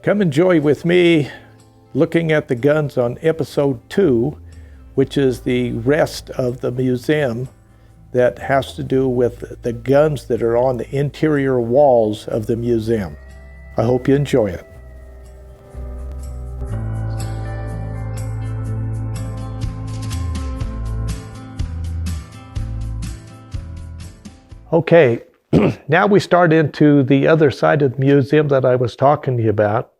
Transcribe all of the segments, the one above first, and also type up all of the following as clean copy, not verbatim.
Come enjoy with me looking at the guns on episode 2, which is the rest of the museum that has to do with the guns that are on the interior walls of the museum. I hope you enjoy it. Okay, now we start into the other side of the museum that I was talking to you about.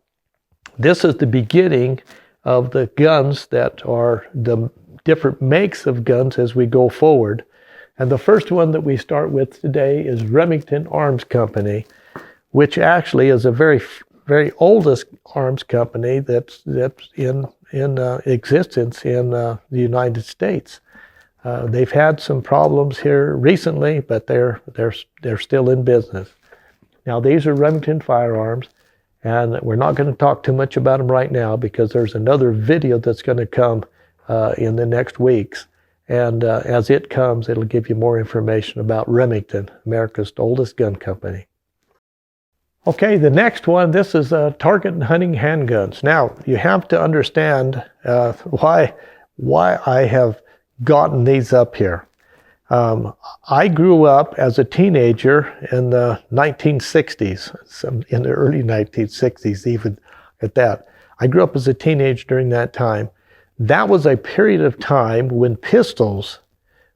This is the beginning of the guns that are the different makes of guns as we go forward. And the first one that we start with today is Remington Arms Company, which actually is a very oldest arms company that's in existence in the United States. They've had some problems here recently, but they're still in business. Now these are Remington Firearms, and we're not going to talk too much about them right now because there's another video that's going to come in the next weeks. And as it comes, it'll give you more information about Remington, America's oldest gun company. Okay, the next one, this is target and hunting handguns. Now, you have to understand why I have gotten these up here. I grew up as a teenager in the 1960s, in the early 1960s even at that. I grew up as a teenager during that time. That was a period of time when pistols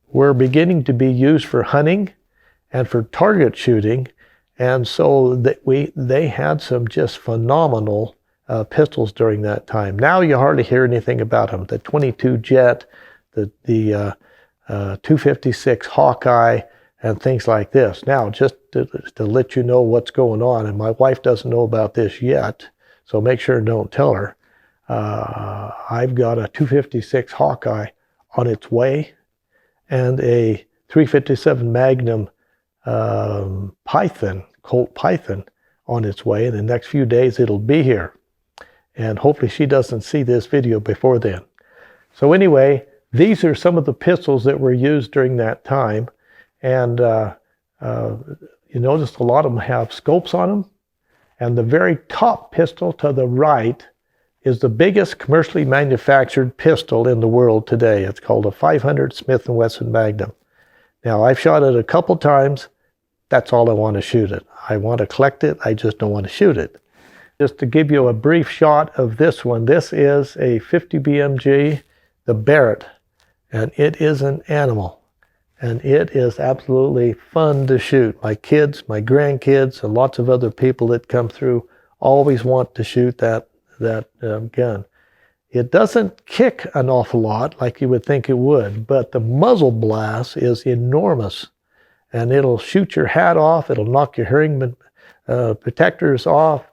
were beginning to be used for hunting and for target shooting, and so they had some just phenomenal pistols during that time. Now you hardly hear anything about them. The 22 Jet, the 256 Hawkeye, and things like this. Now, just to let you know what's going on, and my wife doesn't know about this yet, so make sure and don't tell her. I've got a 256 Hawkeye on its way and a 357 Magnum Python, Colt Python, on its way. In the next few days it'll be here, and hopefully she doesn't see this video before then. So anyway, these are some of the pistols that were used during that time, and you notice a lot of them have scopes on them, and the very top pistol to the right is the biggest commercially manufactured pistol in the world today. It's called a 500 Smith & Wesson Magnum. Now, I've shot it a couple times. That's all I want to shoot it. I want to collect it. I just don't want to shoot it. Just to give you a brief shot of this one, this is a 50 BMG, the Barrett, and it is an animal. And it is absolutely fun to shoot. My kids, my grandkids, and lots of other people that come through always want to shoot that gun. It doesn't kick an awful lot like you would think it would, but the muzzle blast is enormous, and it'll shoot your hat off. It'll knock your hearing protectors off.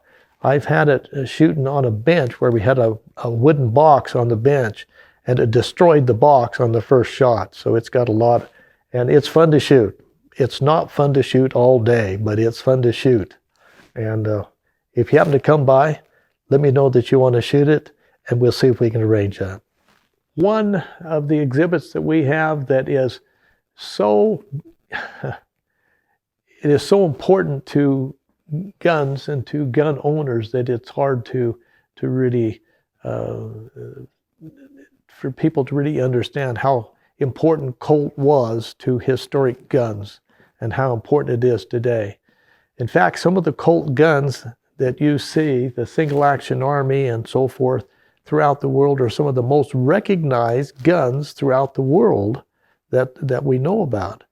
I've had it shooting on a bench where we had a wooden box on the bench, and it destroyed the box on the first shot. So it's got a lot, and it's fun to shoot. It's not fun to shoot all day, but it's fun to shoot. And if you happen to come by, let me know that you want to shoot it, and we'll see if we can arrange that. One of the exhibits that we have that is so, it is so important to guns and to gun owners that it's hard to really, for people to really understand how important Colt was to historic guns and how important it is today. In fact, some of the Colt guns that you see, the single action army and so forth throughout the world, are some of the most recognized guns throughout the world that we know about.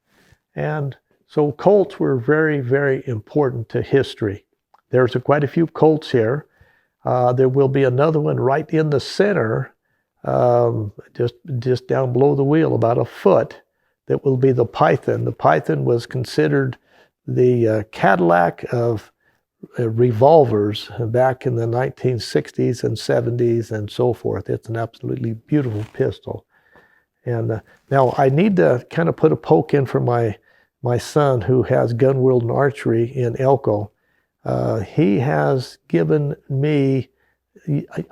And so Colts were very, very important to history. There's quite a few Colts here. There will be another one right in the center, just down below the wheel, about a foot, that will be the Python. The Python was considered the Cadillac of revolvers back in the 1960s and 70s and so forth. It's an absolutely beautiful pistol. And now I need to kind of put a poke in for my son, who has Gun World and Archery in Elko. He has given me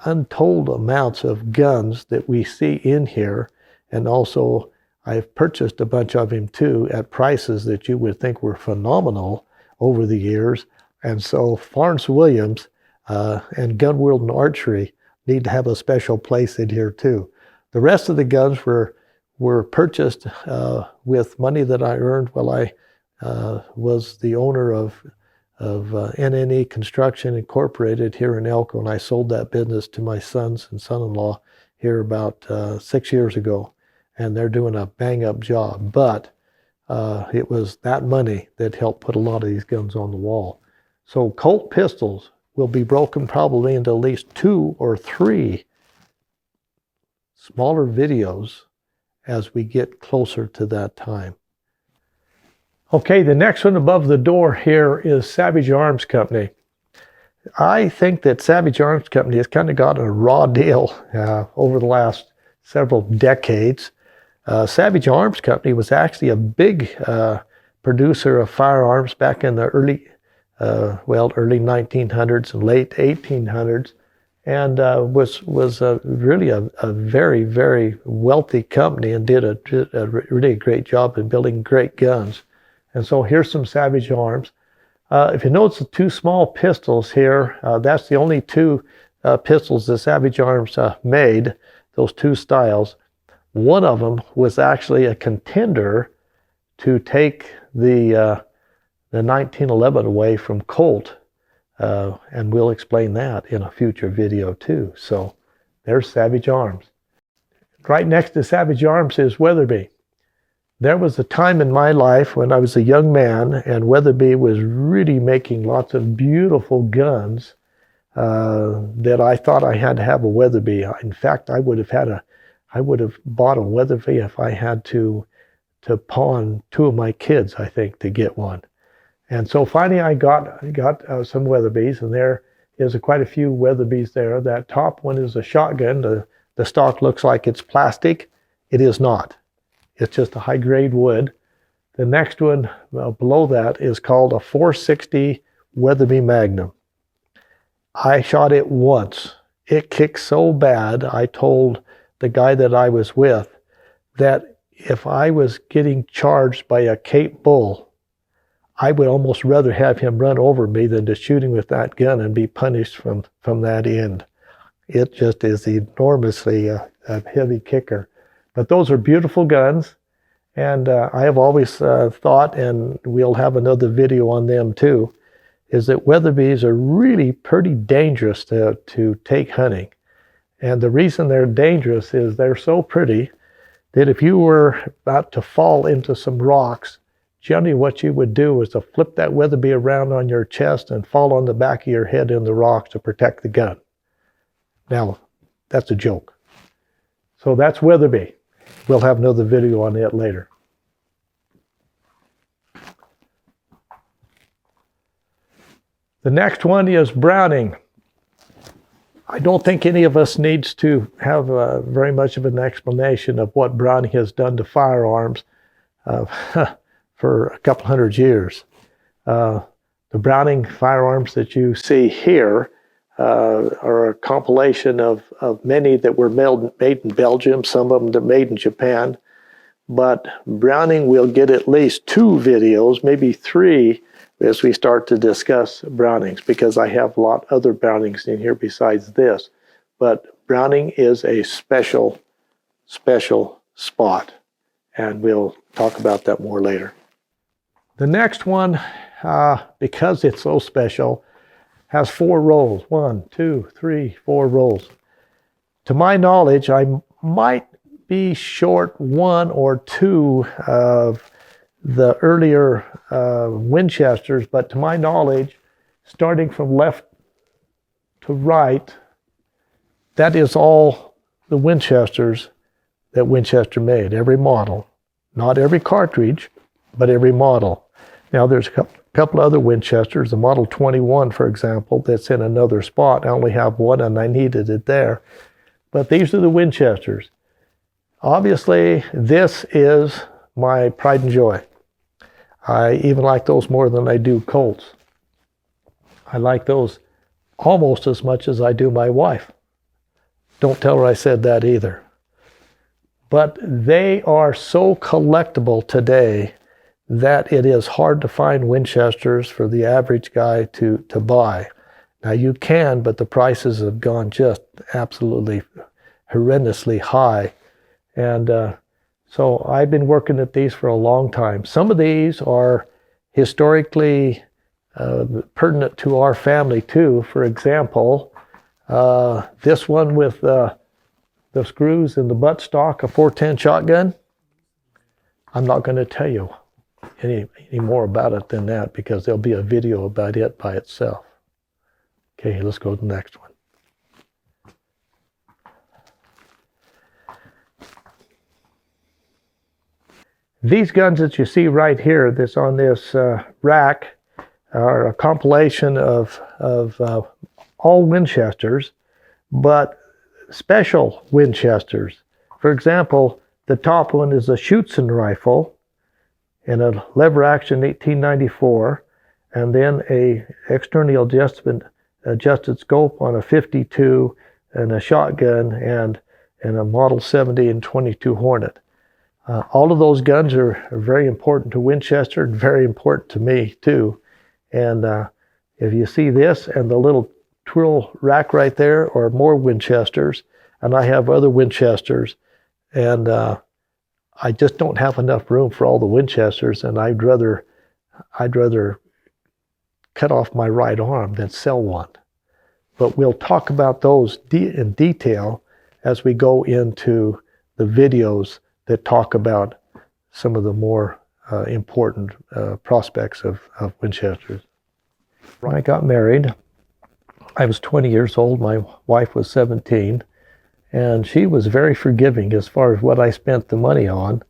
untold amounts of guns that we see in here, and also I've purchased a bunch of him too at prices that you would think were phenomenal over the years. And so Farnes Williams and gun world and archery need to have a special place in here too. The rest of the guns were purchased with money that I earned while I was the owner of NNE Construction Incorporated here in Elko, and I sold that business to my sons and son-in-law here about 6 years ago, and they're doing a bang-up job. But it was that money that helped put a lot of these guns on the wall. So Colt pistols will be broken probably into at least 2 or 3 smaller videos as we get closer to that time. Okay, the next one above the door here is Savage Arms Company. I think that Savage Arms Company has kind of gotten a raw deal over the last several decades. Savage Arms Company was actually a big producer of firearms back in the early 1900s and late 1800s, and was really a very, very wealthy company and did a really great job in building great guns. And so here's some Savage Arms. If you notice the 2 small pistols here, that's the only 2 pistols that Savage Arms made, those 2 styles. One of them was actually a contender to take the 1911 away from Colt, and we'll explain that in a future video too. So there's Savage Arms. Right next to Savage Arms is Weatherby. There was a time in my life when I was a young man, and Weatherby was really making lots of beautiful guns that I thought I had to have a Weatherby. In fact, I would have bought a Weatherby if I had to pawn 2 of my kids, I think, to get one. And so finally I got some Weatherbys, and there is quite a few Weatherbys there. That top one is a shotgun. The stock looks like it's plastic. It is not. It's just a high-grade wood. The next one below that is called a 460 Weatherby Magnum. I shot it once. It kicked so bad, I told the guy that I was with that if I was getting charged by a Cape Bull, I would almost rather have him run over me than to shoot him with that gun and be punished from that end. It just is enormously a heavy kicker. But those are beautiful guns, and I have always thought, and we'll have another video on them too, is that Weatherbys are really pretty dangerous to take hunting. And the reason they're dangerous is they're so pretty that if you were about to fall into some rocks, generally what you would do is to flip that Weatherby around on your chest and fall on the back of your head in the rocks to protect the gun. Now, that's a joke. So that's Weatherby. We'll have another video on it later. The next one is Browning. I don't think any of us needs to have very much of an explanation of what Browning has done to firearms for a couple hundred years. The Browning firearms that you see here are a compilation of many that were made in Belgium, some of them that made in Japan. But Browning will get at least 2 videos, maybe 3, as we start to discuss Brownings, because I have a lot other Brownings in here besides this. But Browning is a special spot, and we'll talk about that more later. The next one, because it's so special, has 4 rolls. 1, 2, 3, 4 rolls. To my knowledge, I might be short 1 or 2 of the earlier Winchesters, but to my knowledge, starting from left to right, that is all the Winchesters that Winchester made, every model. Not every cartridge, but every model. Now there's a couple other Winchesters, the Model 21, for example, that's in another spot. I only have one and I needed it there. But these are the Winchesters. Obviously, this is my pride and joy. I even like those more than I do Colts. I like those almost as much as I do my wife. Don't tell her I said that either. But they are so collectible today that it is hard to find Winchesters for the average guy to buy. Now you can, but the prices have gone just absolutely horrendously high. And so I've been working at these for a long time. Some of these are historically pertinent to our family too. For example, this one with the screws in the buttstock, a 410 shotgun. I'm not going to tell you any more about it than that because there'll be a video about it by itself. Okay, let's go to the next one. These guns that you see right here, that's on this rack, are a compilation of all Winchesters, but special Winchesters. For example, the top one is a Schutzen rifle in a lever action 1894, and then a externally adjusted scope on a 52 and a shotgun and a Model 70 and 22 Hornet. All of those guns are very important to Winchester and very important to me too. And if you see this and the little twirl rack right there are more Winchesters, and I have other Winchesters, and I just don't have enough room for all the Winchesters, and I'd rather cut off my right arm than sell one. But we'll talk about those in detail as we go into the videos that talk about some of the more important prospects of Winchesters. When I got married, I was 20 years old. My wife was 17, and she was very forgiving as far as what I spent the money on.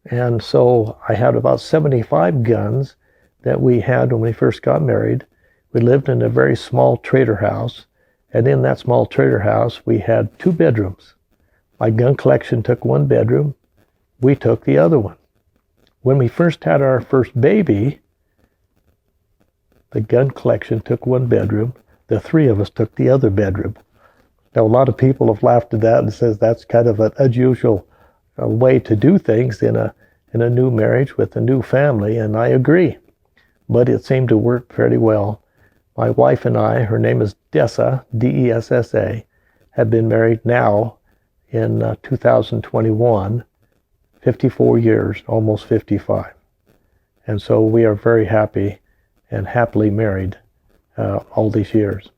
And so I had about 75 guns that we had when we first got married. We lived in a very small trader house, and in that small trader house, we had 2 bedrooms. My gun collection took 1 bedroom. We took the other one. When we first had our first baby, the gun collection took 1 bedroom. The 3 of us took the other bedroom. Now, a lot of people have laughed at that and says that's kind of an unusual way to do things in a new marriage with a new family, and I agree. But it seemed to work fairly well. My wife and I, her name is Dessa, D-E-S-S-A, have been married now in 2021, 54 years, almost 55. And so we are very happy and happily married all these years.